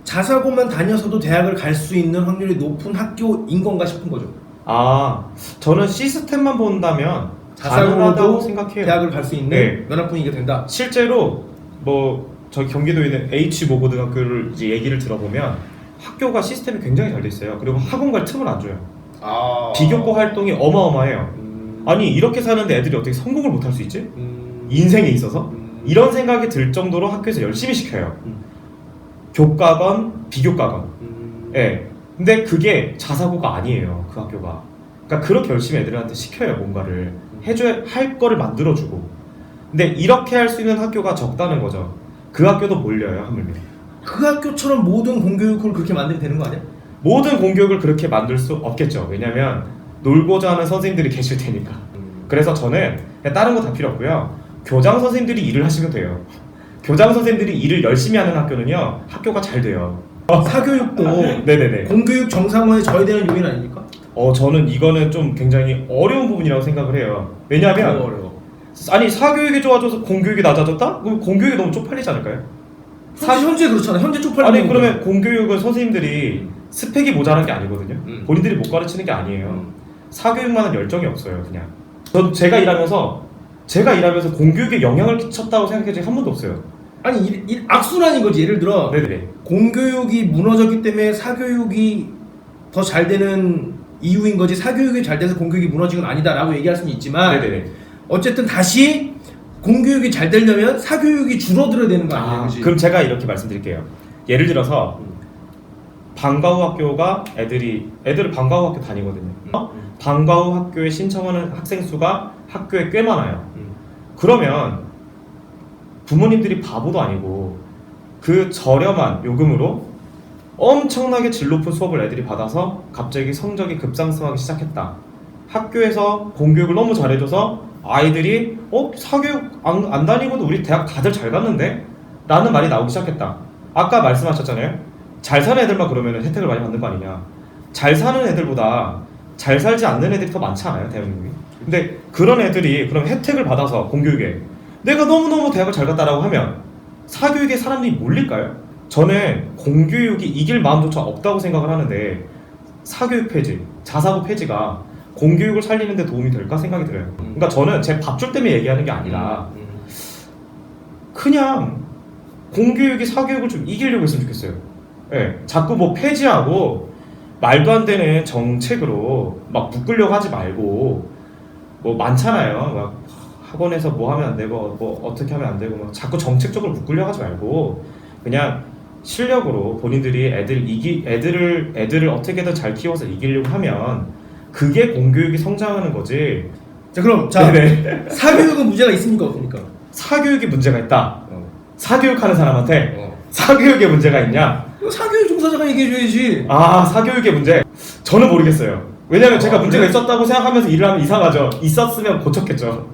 [SPEAKER 1] 자사고만 다녀서도 대학을 갈 수 있는 확률이 높은 학교인 건가 싶은 거죠.
[SPEAKER 2] 아 저는 시스템만 본다면 가능하다고
[SPEAKER 1] 자사고로도
[SPEAKER 2] 생각해요.
[SPEAKER 1] 대학을 갈 수 있는
[SPEAKER 2] 네.
[SPEAKER 1] 면학 분위기가 된다.
[SPEAKER 2] 실제로 뭐 저기 경기도에 있는 H모고등학교를 이제 얘기를 들어보면 학교가 시스템이 굉장히 잘 돼 있어요. 그리고 학원 갈 틈을 안 줘요. 비교과 활동이 어마어마해요. 아니 이렇게 사는데 애들이 어떻게 성공을 못 할 수 있지? 인생에 있어서 이런 생각이 들 정도로 학교에서 열심히 시켜요. 교과건 비교과건. 예. 근데 그게 자사고가 아니에요. 그 학교가. 그러니까 그렇게 열심히 애들한테 시켜요. 뭔가를 해줘야 할 거를 만들어주고. 근데 이렇게 할 수 있는 학교가 적다는 거죠. 그 학교도 몰려요. 하물며.
[SPEAKER 1] 그 학교처럼 모든 공교육을 그렇게 만들면 되는 거 아니야?
[SPEAKER 2] 모든 공교육을 그렇게 만들 수 없겠죠. 왜냐면 놀고자 하는 선생님들이 계실 테니까. 그래서 저는 그냥 다른 거 다 필요 없고요. 교장 선생님들이 일을 하시면 돼요. 교장 선생님들이 일을 열심히 하는 학교는요. 학교가 잘 돼요.
[SPEAKER 1] 사교육도
[SPEAKER 2] 네네네.
[SPEAKER 1] 공교육 정상화에 저해되는 요인 아닙니까?
[SPEAKER 2] 저는 이거는 좀 굉장히 어려운 부분이라고 생각을 해요. 왜냐면
[SPEAKER 1] 어려워.
[SPEAKER 2] 아니 사교육이 좋아져서 공교육이 낮아졌다? 그럼 공교육이 너무 쪽팔리지 않을까요?
[SPEAKER 1] 현재 그렇잖아. 현재 쪽팔리는
[SPEAKER 2] 아니 그러면 공교육은 선생님들이 스펙이 모자란 게 아니거든요. 본인들이 못 가르치는 게 아니에요. 사교육만은 열정이 없어요. 그냥 제가 일하면서 공교육에 영향을 끼쳤다고 생각해 준 한 번도 없어요.
[SPEAKER 1] 아니 악순환인 거지. 예를 들어
[SPEAKER 2] 네네.
[SPEAKER 1] 공교육이 무너졌기 때문에 사교육이 더 잘 되는 이유인 거지 사교육이 잘 돼서 공교육이 무너진 건 아니다라고 얘기할 수는 있지만
[SPEAKER 2] 네네네.
[SPEAKER 1] 어쨌든 다시 공교육이 잘 되려면 사교육이 줄어들어야 되는 거 아니에요? 그치?
[SPEAKER 2] 그럼 제가 이렇게 말씀드릴게요. 예를 들어서 방과후 학교가 애들을 방과후 학교 다니거든요. 방과후 학교에 신청하는 학생 수가 학교에 꽤 많아요. 그러면 부모님들이 바보도 아니고 그 저렴한 요금으로 엄청나게 질 높은 수업을 애들이 받아서 갑자기 성적이 급상승하기 시작했다. 학교에서 공교육을 너무 잘해줘서 아이들이 사교육 안 다니고도 우리 대학 다들 잘 갔는데? 라는 말이 나오기 시작했다. 아까 말씀하셨잖아요. 잘 사는 애들만 그러면 혜택을 많이 받는 거 아니냐. 잘 사는 애들보다 잘 살지 않는 애들이 더 많지 않아요, 대한민국이? 근데 그런 애들이 그럼 혜택을 받아서 공교육에 내가 너무너무 대학을 잘 갔다라고 하면 사교육에 사람들이 몰릴까요? 저는 공교육이 이길 마음조차 없다고 생각을 하는데 사교육 폐지, 자사고 폐지가 공교육을 살리는 데 도움이 될까 생각이 들어요. 그러니까 저는 제 밥줄 때문에 얘기하는 게 아니라 그냥 공교육이 사교육을 좀 이기려고 했으면 좋겠어요. 예, 자꾸 뭐 폐지하고 말도 안 되는 정책으로 막 묶으려고 하지 말고 뭐 많잖아요. 막 학원에서 뭐 하면 안 되고 뭐 어떻게 하면 안 되고 막 자꾸 정책적으로 묶으려고 하지 말고 그냥 실력으로 본인들이 애들을 어떻게든 잘 키워서 이기려고 하면 그게 공교육이 성장하는 거지.
[SPEAKER 1] 자 그럼 사교육은 문제가 있습니까 없습니까?
[SPEAKER 2] 사교육이 문제가 있다. 사교육하는 사람한테 사교육에 문제가 있냐?
[SPEAKER 1] 이거 사교육 종사자가 얘기해줘야지.
[SPEAKER 2] 사교육의 문제? 저는 모르겠어요. 왜냐면 제가 문제가
[SPEAKER 1] 그래?
[SPEAKER 2] 있었다고 생각하면서 일을 하면 이상하죠. 있었으면 고쳤겠죠.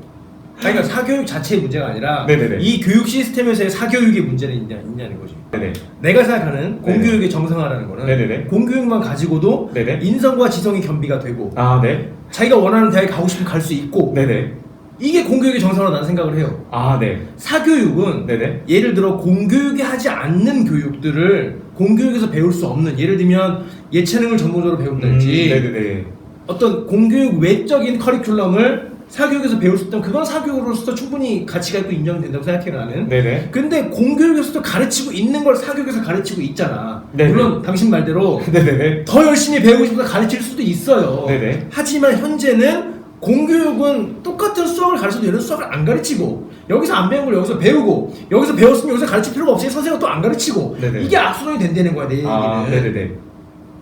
[SPEAKER 1] 그러니까 사교육 자체의 문제가 아니라
[SPEAKER 2] 네네네.
[SPEAKER 1] 이 교육 시스템에서의 사교육의 문제는 있냐는 거지.
[SPEAKER 2] 네네.
[SPEAKER 1] 내가 생각하는 공교육의 정상화라는 거는
[SPEAKER 2] 네네네.
[SPEAKER 1] 공교육만 가지고도
[SPEAKER 2] 네네.
[SPEAKER 1] 인성과 지성이 겸비가 되고
[SPEAKER 2] 네.
[SPEAKER 1] 자기가 원하는 대학에 가고 싶으면 갈 수 있고
[SPEAKER 2] 네네.
[SPEAKER 1] 이게 공교육의 정상화라고 나는 생각을 해요.
[SPEAKER 2] 네.
[SPEAKER 1] 사교육은
[SPEAKER 2] 네네.
[SPEAKER 1] 예를 들어 공교육이 하지 않는 교육들을 공교육에서 배울 수 없는 예를 들면 예체능을 전문적으로 배운다든지
[SPEAKER 2] 네네네.
[SPEAKER 1] 어떤 공교육 외적인 커리큘럼을 사교육에서 배울 수 있다면 그건 사교육으로서 충분히 가치가 있고 인정된다고 생각해 나는.
[SPEAKER 2] 네네.
[SPEAKER 1] 근데 공교육에서도 가르치고 있는 걸 사교육에서 가르치고 있잖아.
[SPEAKER 2] 네네.
[SPEAKER 1] 물론 당신 말대로
[SPEAKER 2] 네네네.
[SPEAKER 1] 더 열심히 배우고 싶어서 가르칠 수도 있어요.
[SPEAKER 2] 네네.
[SPEAKER 1] 하지만 현재는 공교육은 똑같은 수학을 가르쳐도 얘는 수학을 안 가르치고 여기서 안 배운 걸 여기서 배우고 여기서 배웠으면 여기서 가르칠 필요가 없으니 선생님은 또 안 가르치고
[SPEAKER 2] 네네.
[SPEAKER 1] 이게 악순환이 된다는 거야 내 얘기는.
[SPEAKER 2] 네네네.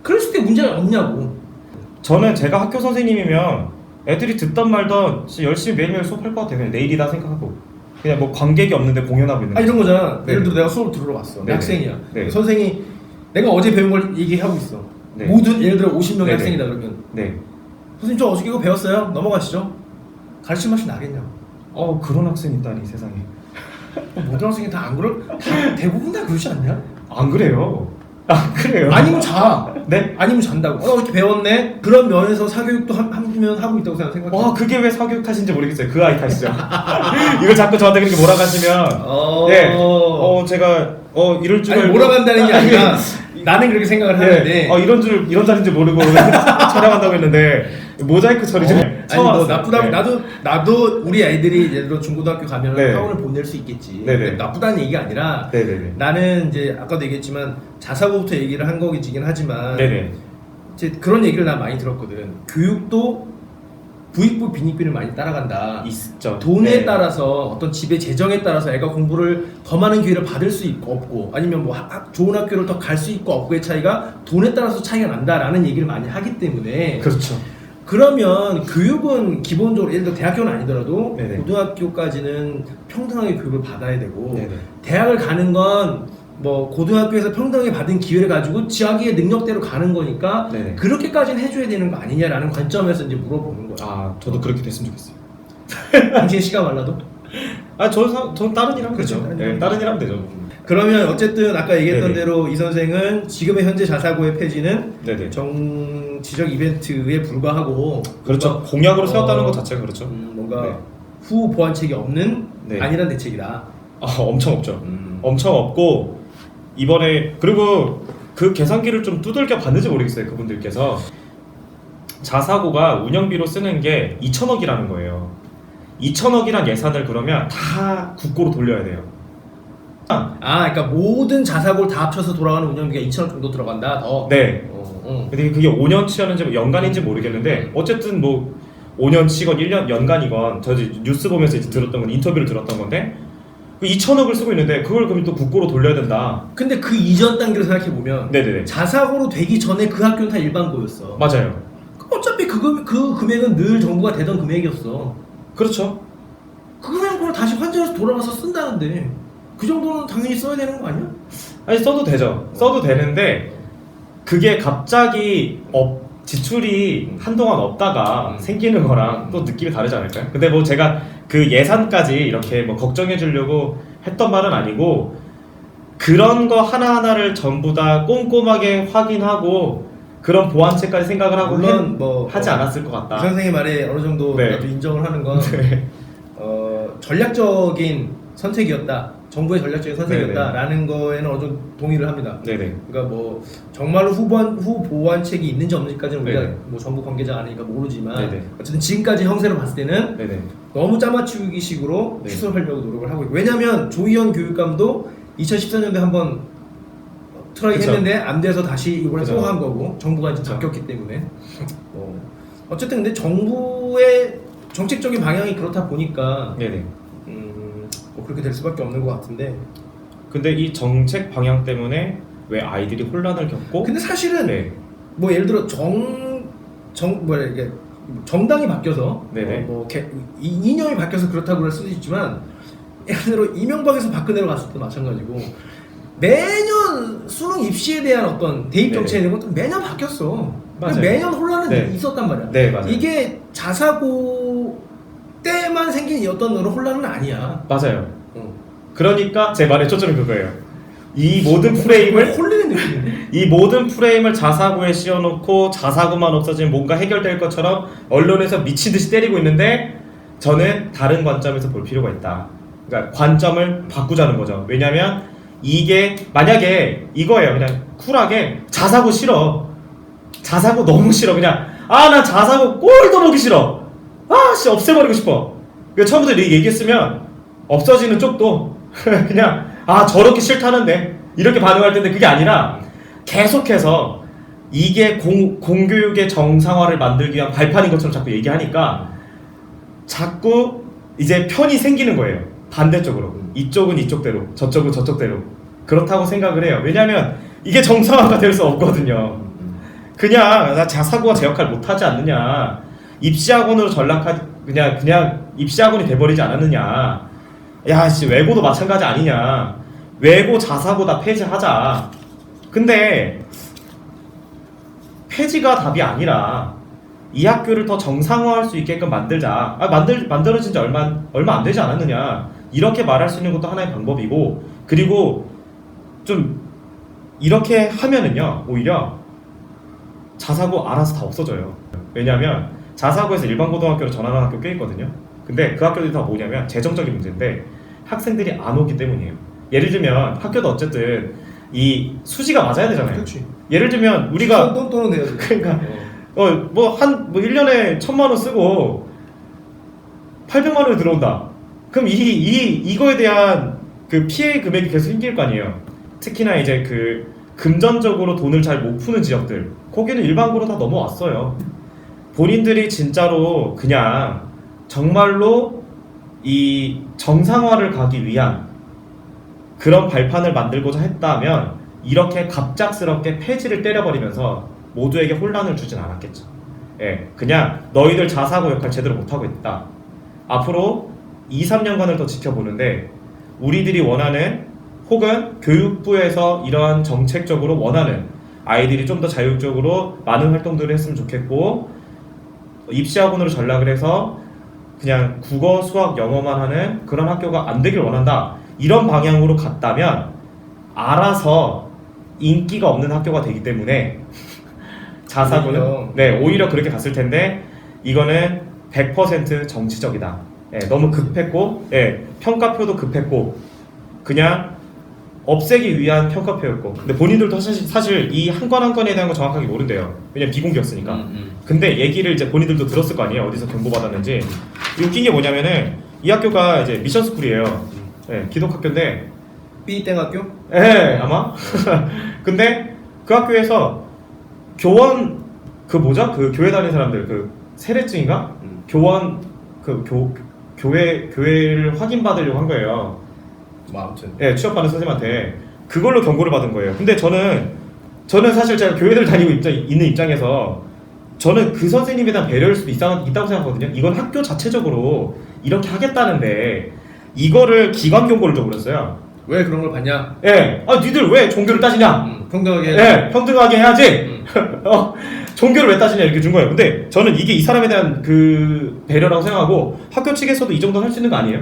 [SPEAKER 1] 그랬을 때 문제가 없냐고.
[SPEAKER 2] 저는 제가 학교 선생님이면 애들이 듣던 말던 진짜 열심히 매일매일 수업할 것 같아요. 그냥 내일이다 생각하고 그냥 뭐 관객이 없는데 공연하고 있는
[SPEAKER 1] 이런 거잖아.
[SPEAKER 2] 네.
[SPEAKER 1] 예를 들어 내가 수업을 들으러 왔어. 내
[SPEAKER 2] 네네.
[SPEAKER 1] 학생이야.
[SPEAKER 2] 네.
[SPEAKER 1] 선생이 내가 어제 배운 걸 얘기하고 있어.
[SPEAKER 2] 네.
[SPEAKER 1] 모든 예를 들어 50명의
[SPEAKER 2] 네네.
[SPEAKER 1] 학생이다 그러면
[SPEAKER 2] 네.
[SPEAKER 1] 선생님 저 어저께 이거 배웠어요? 넘어가시죠. 가르칠 맛이 나겠냐고.
[SPEAKER 2] 그런 학생이 있다니 세상에.
[SPEAKER 1] 모든 학생이 다 안 그럴 다 대부분 다 그러지 않냐?
[SPEAKER 2] 안 그래요. 안 그래요.
[SPEAKER 1] 아니면 자.
[SPEAKER 2] 네?
[SPEAKER 1] 아니면 잔다고. 이렇게 배웠네. 그런 면에서 사교육도 한면 하고 있다고 생각해.
[SPEAKER 2] 와 그게 왜 사교육 탓인지 모르겠어요. 그 아이 탓이죠. 이걸 자꾸 저한테 그렇게 몰아가시면 예. 제가 이럴 줄
[SPEAKER 1] 아니
[SPEAKER 2] 알고
[SPEAKER 1] 몰아간다는 게 아니라 나는 그렇게 생각을 하는데.
[SPEAKER 2] 이런 자리인지 모르고 촬영한다고 했는데 모자이크 처리 좀
[SPEAKER 1] 아니 뭐
[SPEAKER 2] 왔어요.
[SPEAKER 1] 나쁘다면
[SPEAKER 2] 네.
[SPEAKER 1] 나도 우리 아이들이 예를 들어 중고등학교 가면
[SPEAKER 2] 네.
[SPEAKER 1] 학원을 보낼 수 있겠지.
[SPEAKER 2] 네네.
[SPEAKER 1] 나쁘다는 얘기가 아니라
[SPEAKER 2] 네네네.
[SPEAKER 1] 나는 이제 아까도 얘기했지만 자사고부터 얘기를 한 거긴 하지만
[SPEAKER 2] 네네.
[SPEAKER 1] 이제 그런 얘기를 나 많이 들었거든. 교육도 부익부 빈익빈을 많이 따라간다.
[SPEAKER 2] 있죠.
[SPEAKER 1] 돈에
[SPEAKER 2] 네.
[SPEAKER 1] 따라서 어떤 집의 재정에 따라서 애가 공부를 더 많은 기회를 받을 수 있고 없고 아니면 뭐 좋은 학교를 더 갈 수 있고 없고의 차이가 돈에 따라서 차이가 난다라는 얘기를 많이 하기 때문에
[SPEAKER 2] 그렇죠.
[SPEAKER 1] 그러면 교육은 기본적으로 예를 들어 대학교는 아니더라도
[SPEAKER 2] 네네.
[SPEAKER 1] 고등학교까지는 평등하게 교육을 받아야 되고
[SPEAKER 2] 네네.
[SPEAKER 1] 대학을 가는 건 뭐 고등학교에서 평등하게 받은 기회를 가지고 자기의 능력대로 가는 거니까
[SPEAKER 2] 네네.
[SPEAKER 1] 그렇게까지는 해줘야 되는 거 아니냐라는 관점에서 이제 물어보는 거야.
[SPEAKER 2] 저도 그렇게 됐으면 좋겠어요.
[SPEAKER 1] 당신 시가 말라도?
[SPEAKER 2] 전 다른 일 하면
[SPEAKER 1] 그렇죠.
[SPEAKER 2] 되죠. 네, 다른 일 하면 되죠.
[SPEAKER 1] 그러면 어쨌든 아까 얘기했던
[SPEAKER 2] 네네.
[SPEAKER 1] 대로 이 선생은 지금의 현재 자사고의 폐지는
[SPEAKER 2] 네네.
[SPEAKER 1] 정치적 이벤트에 불과하고
[SPEAKER 2] 그렇죠.
[SPEAKER 1] 뭔가,
[SPEAKER 2] 공약으로 세웠다는 것 자체가 그렇죠.
[SPEAKER 1] 뭔가
[SPEAKER 2] 네.
[SPEAKER 1] 후 보완책이 없는
[SPEAKER 2] 네.
[SPEAKER 1] 안일한 대책이다.
[SPEAKER 2] 엄청 없죠. 엄청 없고 이번에 그리고 그 계산기를 좀 두들겨 봤는지 모르겠어요. 그분들께서 자사고가 운영비로 쓰는 게 2천억이라는 거예요. 2천억이란 예산을 그러면 다 국고로 돌려야 돼요.
[SPEAKER 1] 그러니까 모든 자사고를 다 합쳐서 돌아가는 운영비가 2천억 정도 들어간다. 더.
[SPEAKER 2] 네. 근데 그게 5년치였는지 연간인지 모르겠는데 어쨌든 뭐 5년치건 1년 연간이건 저 뉴스 보면서 이제 들었던 건 인터뷰를 들었던 건데 그 2천억을 쓰고 있는데 그걸 그럼 또 국고로 돌려야 된다.
[SPEAKER 1] 근데 그 이전 단계로 생각해 보면
[SPEAKER 2] 네네네.
[SPEAKER 1] 자사고로 되기 전에 그 학교는 다 일반고였어.
[SPEAKER 2] 맞아요.
[SPEAKER 1] 어차피 그 금액은 늘 정부가 대던 금액이었어.
[SPEAKER 2] 그렇죠.
[SPEAKER 1] 그 금액을 다시 환전해서 돌아가서 쓴다는데 그 정도는 당연히 써야 되는 거 아니야?
[SPEAKER 2] 아니 써도 되죠. 써도 되는데 그게 갑자기 지출이 한동안 없다가 생기는 거랑 또 느낌이 다르지 않을까요? 근데 뭐 제가 그 예산까지 이렇게 뭐 걱정해 주려고 했던 말은 아니고 그런 거 하나하나를 전부 다 꼼꼼하게 확인하고 그런 보완책까지 생각을 하고
[SPEAKER 1] 물론 뭐
[SPEAKER 2] 하지 않았을 것
[SPEAKER 1] 이
[SPEAKER 2] 같다.
[SPEAKER 1] 선생의 말에 어느 정도
[SPEAKER 2] 네.
[SPEAKER 1] 나도 인정을 하는 건
[SPEAKER 2] 네.
[SPEAKER 1] 전략적인 선택이었다. 정부의 전략적인 선택이었다라는 거에는 어느 정도 동의를 합니다.
[SPEAKER 2] 네네.
[SPEAKER 1] 그러니까 뭐 정말로 후 보완책이 있는지 없는지까지는 우리가
[SPEAKER 2] 네네.
[SPEAKER 1] 뭐 정부 관계자가 아니니까 모르지만
[SPEAKER 2] 네네.
[SPEAKER 1] 어쨌든 지금까지 형세를 봤을 때는
[SPEAKER 2] 네네.
[SPEAKER 1] 너무 짜맞추기식으로
[SPEAKER 2] 네.
[SPEAKER 1] 취소하려고 노력을 하고 있고 왜냐면 조희연 교육감도 2014년도에 한번 트라이
[SPEAKER 2] 그쵸.
[SPEAKER 1] 했는데 안 돼서 다시 이번에
[SPEAKER 2] 그쵸.
[SPEAKER 1] 또 한 거고 정부가 이제
[SPEAKER 2] 그쵸.
[SPEAKER 1] 바뀌었기 때문에 어쨌든 근데 정부의 정책적인 방향이 그렇다 보니까
[SPEAKER 2] 네네.
[SPEAKER 1] 뭐 그렇게 될 수밖에 없는 것 같은데
[SPEAKER 2] 근데 이 정책 방향 때문에 왜 아이들이 혼란을 겪고
[SPEAKER 1] 근데 사실은
[SPEAKER 2] 네.
[SPEAKER 1] 뭐 예를 들어 이게 정당이 바뀌어서
[SPEAKER 2] 네네.
[SPEAKER 1] 이념이 바뀌어서 그렇다고 할 수도 있지만 예를 들어 이명박에서 박근혜로 갔을 때 마찬가지고 매년 수능 입시에 대한 어떤 대입 정책에 대한 것도 매년 바뀌었어.
[SPEAKER 2] 맞아요.
[SPEAKER 1] 매년 혼란은
[SPEAKER 2] 네.
[SPEAKER 1] 있었단 말이야.
[SPEAKER 2] 네, 맞아요.
[SPEAKER 1] 이게 자사고 때만 생긴 어떤 그런 혼란은 아니야.
[SPEAKER 2] 맞아요. 그러니까 제 말의 초점이 그거예요. 이 모든
[SPEAKER 1] 왜
[SPEAKER 2] 프레임을
[SPEAKER 1] 홀리는 느낌이네.
[SPEAKER 2] 이 모든 프레임을 자사고에 씌워놓고 자사고만 없어지면 뭔가 해결될 것처럼 언론에서 미친 듯이 때리고 있는데 저는 다른 관점에서 볼 필요가 있다. 그러니까 관점을 바꾸자는 거죠. 왜냐면 이게 만약에 이거예요. 그냥 쿨하게 자사고 싫어. 자사고 너무 싫어. 그냥 난 자사고 꼴도 보기 싫어. 없애버리고 싶어. 그러니까 처음부터 얘기했으면 없어지는 쪽도 그냥 저렇게 싫다는데 이렇게 반응할 텐데 그게 아니라 계속해서 이게 공교육의 정상화를 만들기 위한 발판인 것처럼 자꾸 얘기하니까 자꾸 이제 편이 생기는 거예요. 반대쪽으로. 이쪽은 이쪽대로, 저쪽은 저쪽대로. 그렇다고 생각을 해요. 왜냐하면 이게 정상화가 될 수 없거든요. 그냥 나 자사고가 제 역할 못하지 않느냐. 입시학원으로 그냥 입시학원이 돼버리지 않았느냐. 외고도 마찬가지 아니냐. 외고 자사고 다 폐지하자. 근데 폐지가 답이 아니라 이 학교를 더 정상화할 수 있게끔 만들자. 만들어진 지 얼마 안 되지 않았느냐. 이렇게 말할 수 있는 것도 하나의 방법이고, 그리고 좀 이렇게 하면은요, 오히려 자사고 알아서 다 없어져요. 왜냐하면 자사고에서 일반 고등학교로 전환하는 학교 꽤 있거든요. 근데 그 학교들이 다 뭐냐면 재정적인 문제인데 학생들이 안 오기 때문이에요. 예를 들면 학교도 어쨌든 이 수지가 맞아야 되잖아요.
[SPEAKER 1] 그렇지.
[SPEAKER 2] 예를 들면 우리가
[SPEAKER 1] 돈은 내야지.
[SPEAKER 2] 그러니까 뭐 1년에 1,000만 원 쓰고 800만 원이 들어온다. 그럼 이거에 대한 그 피해 금액이 계속 생길 거 아니에요. 특히나 이제 그 금전적으로 돈을 잘 못 푸는 지역들, 거기는 일반고로 다 넘어왔어요. 본인들이 진짜로 그냥 정말로 이 정상화를 가기 위한 그런 발판을 만들고자 했다면 이렇게 갑작스럽게 폐지를 때려버리면서 모두에게 혼란을 주진 않았겠죠. 예, 그냥 너희들 자사고 역할 제대로 못하고 있다. 앞으로 2, 3년간을 더 지켜보는데 우리들이 원하는 혹은 교육부에서 이러한 정책적으로 원하는 아이들이 좀 더 자율적으로 많은 활동들을 했으면 좋겠고, 입시학원으로 전락을 해서 그냥 국어, 수학, 영어만 하는 그런 학교가 안 되길 원한다. 이런 방향으로 갔다면 알아서 인기가 없는 학교가 되기 때문에 자사고는 오히려 그렇게 갔을 텐데, 이거는 100% 정치적이다. 예, 너무 급했고, 평가표도 급했고, 그냥 없애기 위한 평가표였고, 근데 본인들도 사실 이 한 건 한 건에 대한 거 정확하게 모른대요. 왜냐면 비공개였으니까. 근데 얘기를 이제 본인들도 들었을 거 아니에요. 어디서 경고받았는지. 웃긴 게 뭐냐면은 이 학교가 이제 미션스쿨이에요. 기독학교인데
[SPEAKER 1] B땡학교?
[SPEAKER 2] 아마. 근데 그 학교에서 교원 그 교회 다니는 사람들 그 세례증인가? 교원 교회를 확인받으려고 한 거예요.
[SPEAKER 1] 뭐 아무튼.
[SPEAKER 2] 취업하는 선생님한테 그걸로 경고를 받은 거예요. 근데 저는 사실 제가 교회를 다니고 있는 입장에서 저는 그 선생님에 대한 배려일 수도 있다고 생각하거든요. 이건 학교 자체적으로 이렇게 하겠다는데 이거를 기관 경고를 줘버렸어요.
[SPEAKER 1] 왜 그런 걸 봤냐?
[SPEAKER 2] 니들 왜 종교를 따지냐?
[SPEAKER 1] 평등하게.
[SPEAKER 2] 평등하게 해야지. 종교를 왜 따지냐 이렇게 준 거예요. 근데 저는 이게 이 사람에 대한 그 배려라고 생각하고 학교 측에서도 이 정도는 할 수 있는 거 아니에요?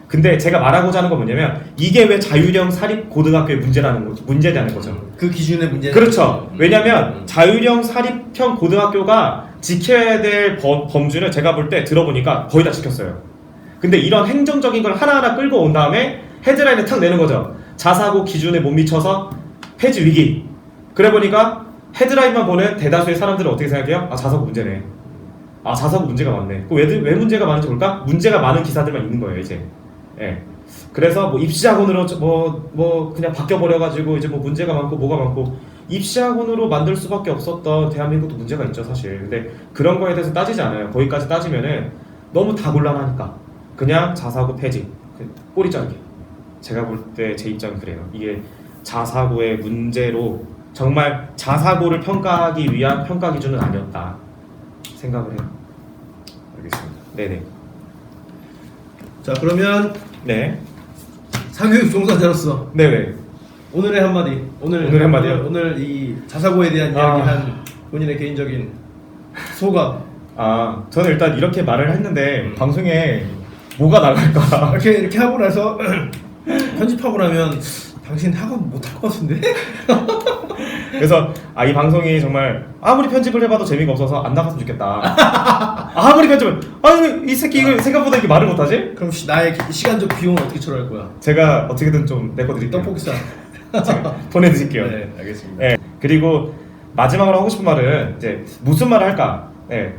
[SPEAKER 2] 근데 제가 말하고자 하는 건 뭐냐면 이게 왜 자율형 사립 고등학교의 문제냐는 거죠.
[SPEAKER 1] 그 기준의 문제는
[SPEAKER 2] 그렇죠. 왜냐면 자율형 사립형 고등학교가 지켜야 될 범주를 제가 볼 때 들어보니까 거의 다 지켰어요. 근데 이런 행정적인 걸 하나하나 끌고 온 다음에 헤드라인을 탁 내는 거죠. 자사고 기준에 못 미쳐서 폐지 위기. 그래 보니까 헤드라인만 보는 대다수의 사람들은 어떻게 생각해요? 자사고 문제네. 자사고 문제가 많네. 왜 문제가 많은지 볼까? 문제가 많은 기사들만 있는 거예요, 이제. 그래서 뭐 입시학원으로 뭐 그냥 바뀌어버려가지고 이제 뭐 문제가 많고 뭐가 많고, 입시학원으로 만들 수밖에 없었던 대한민국도 문제가 있죠, 사실. 근데 그런 거에 대해서 따지지 않아요. 거기까지 따지면은 너무 다 곤란하니까 그냥 자사고 폐지, 꼬리 자르기. 제가 볼 때 제 입장은 그래요. 이게 자사고의 문제로 정말 자사고를 평가하기 위한 평가 기준은 아니었다 생각을 해요. 알겠습니다. 네네.
[SPEAKER 1] 자, 그러면 사교육 종사자로서
[SPEAKER 2] 네네.
[SPEAKER 1] 오늘의 한마디.
[SPEAKER 2] 오늘의 한마디요?
[SPEAKER 1] 오늘 이 자사고에 대한 이야기한 본인의 개인적인 소감.
[SPEAKER 2] 저는 일단 이렇게 말을 했는데 방송에 뭐가 나갈까?
[SPEAKER 1] 이렇게 하고 나서 편집하고 나면 당신 학원 못할 것 같은데?
[SPEAKER 2] 그래서 이 방송이 정말 아무리 편집을 해봐도 재미가 없어서 안 나갔으면 좋겠다. 아무리 편집을 이 새끼 이거 생각보다 이렇게 말을 못하지?
[SPEAKER 1] 그럼 나의 시간적 비용은 어떻게 처리할 거야?
[SPEAKER 2] 제가 어떻게든 좀 내 거 드릴게요.
[SPEAKER 1] 떡볶이 사.
[SPEAKER 2] 제가 보내드릴게요.
[SPEAKER 1] 네, 알겠습니다.
[SPEAKER 2] 그리고 마지막으로 하고 싶은 말은 이제 무슨 말을 할까?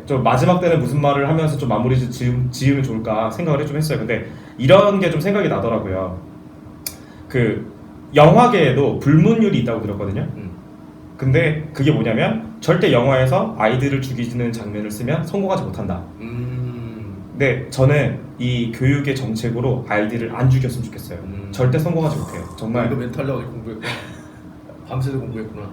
[SPEAKER 2] 좀 마지막 때는 무슨 말을 하면서 좀 마무리 지으면 좋을까 생각을 좀 했어요. 근데 이런 게 좀 생각이 나더라고요. 그 영화계에도 불문율이 있다고 들었거든요. 근데 그게 뭐냐면 절대 영화에서 아이들을 죽이는 장면을 쓰면 성공하지 못한다. 근데 저는 이 교육의 정책으로 아이들을 안 죽였으면 좋겠어요. 절대 성공하지 못해요. 정말.
[SPEAKER 1] 이거 멘탈력을 공부했구나. 밤새도 공부했구나.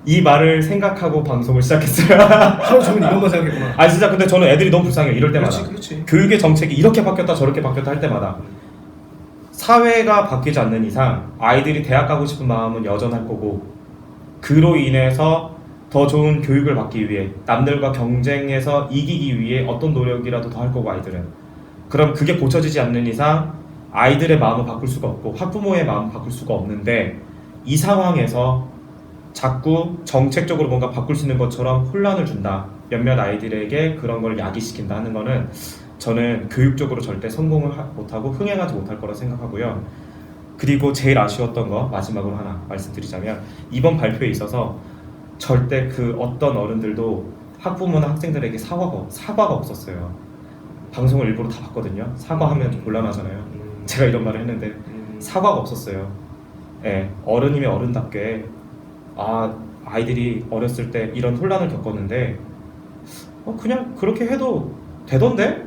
[SPEAKER 2] 이 말을 생각하고 방송을 시작했어요.
[SPEAKER 1] 하루 종일 이것만 생각했구나.
[SPEAKER 2] 진짜 근데 저는 애들이 너무 불쌍해요. 이럴 때마다.
[SPEAKER 1] 그렇지.
[SPEAKER 2] 교육의 정책이 이렇게 바뀌었다 저렇게 바뀌었다 할 때마다 사회가 바뀌지 않는 이상 아이들이 대학 가고 싶은 마음은 여전할 거고, 그로 인해서 더 좋은 교육을 받기 위해 남들과 경쟁해서 이기기 위해 어떤 노력이라도 더 할 거고 아이들은 그럼 그게 고쳐지지 않는 이상 아이들의 마음을 바꿀 수가 없고 학부모의 마음을 바꿀 수가 없는데 이 상황에서 자꾸 정책적으로 뭔가 바꿀 수 있는 것처럼 혼란을 준다 몇몇 아이들에게 그런 걸 야기시킨다 하는 거는 저는 교육적으로 절대 성공을 못하고 흥행하지 못할 거라 생각하고요. 그리고 제일 아쉬웠던 거 마지막으로 하나 말씀드리자면 이번 발표에 있어서 절대 그 어떤 어른들도 학부모나 학생들에게 사과가 없었어요. 방송을 일부러 다 봤거든요. 사과하면 좀 곤란하잖아요. 제가 이런 말을 했는데 사과가 없었어요. 예, 어른이면 어른답게 아이들이 어렸을 때 이런 혼란을 겪었는데 그냥 그렇게 해도 되던데?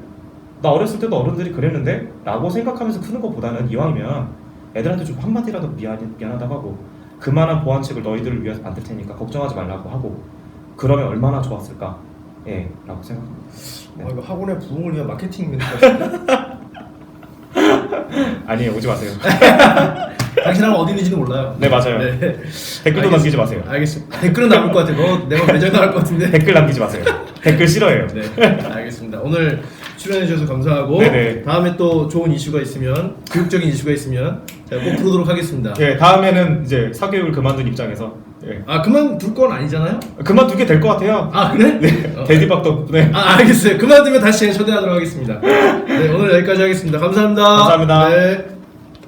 [SPEAKER 2] 나 어렸을 때도 어른들이 그랬는데? 라고 생각하면서 크는 것보다는 이왕이면 애들한테 좀 한마디라도 미안하다고 하고 그만한 보완책을 너희들을 위해서 만들 테니까 걱정하지 말라고 하고 그러면 얼마나 좋았을까 라고 생각합니다. 네.
[SPEAKER 1] 이거 학원의 부흥을 위한 마케팅 멘트 같은데?
[SPEAKER 2] 아니에요, 오지 마세요.
[SPEAKER 1] 당신하고 어디 있는지는 몰라요.
[SPEAKER 2] 네, 맞아요.
[SPEAKER 1] 네.
[SPEAKER 2] 댓글도 남기지 마세요.
[SPEAKER 1] 알겠습니다. 댓글은 남을 것 같아. 내가 매장 나갈 것 같은데.
[SPEAKER 2] 댓글 남기지 마세요. 댓글 싫어해요.
[SPEAKER 1] 네, 알겠습니다. 오늘 출연해 주셔서 감사하고
[SPEAKER 2] 네네.
[SPEAKER 1] 다음에 또 좋은 이슈가 있으면 교육적인 이슈가 있으면 제가 꼭 부르도록 하겠습니다.
[SPEAKER 2] 예, 다음에는 이제 사교육을 그만둔 입장에서
[SPEAKER 1] 그만둘 건 아니잖아요?
[SPEAKER 2] 그만두게 될 것 같아요.
[SPEAKER 1] 그래?
[SPEAKER 2] 네, 대디박 덕분에.
[SPEAKER 1] 알겠어요. 그만두면 다시 초대하도록 하겠습니다. 네, 오늘 여기까지 하겠습니다. 감사합니다.
[SPEAKER 2] 감사합니다.
[SPEAKER 1] 네.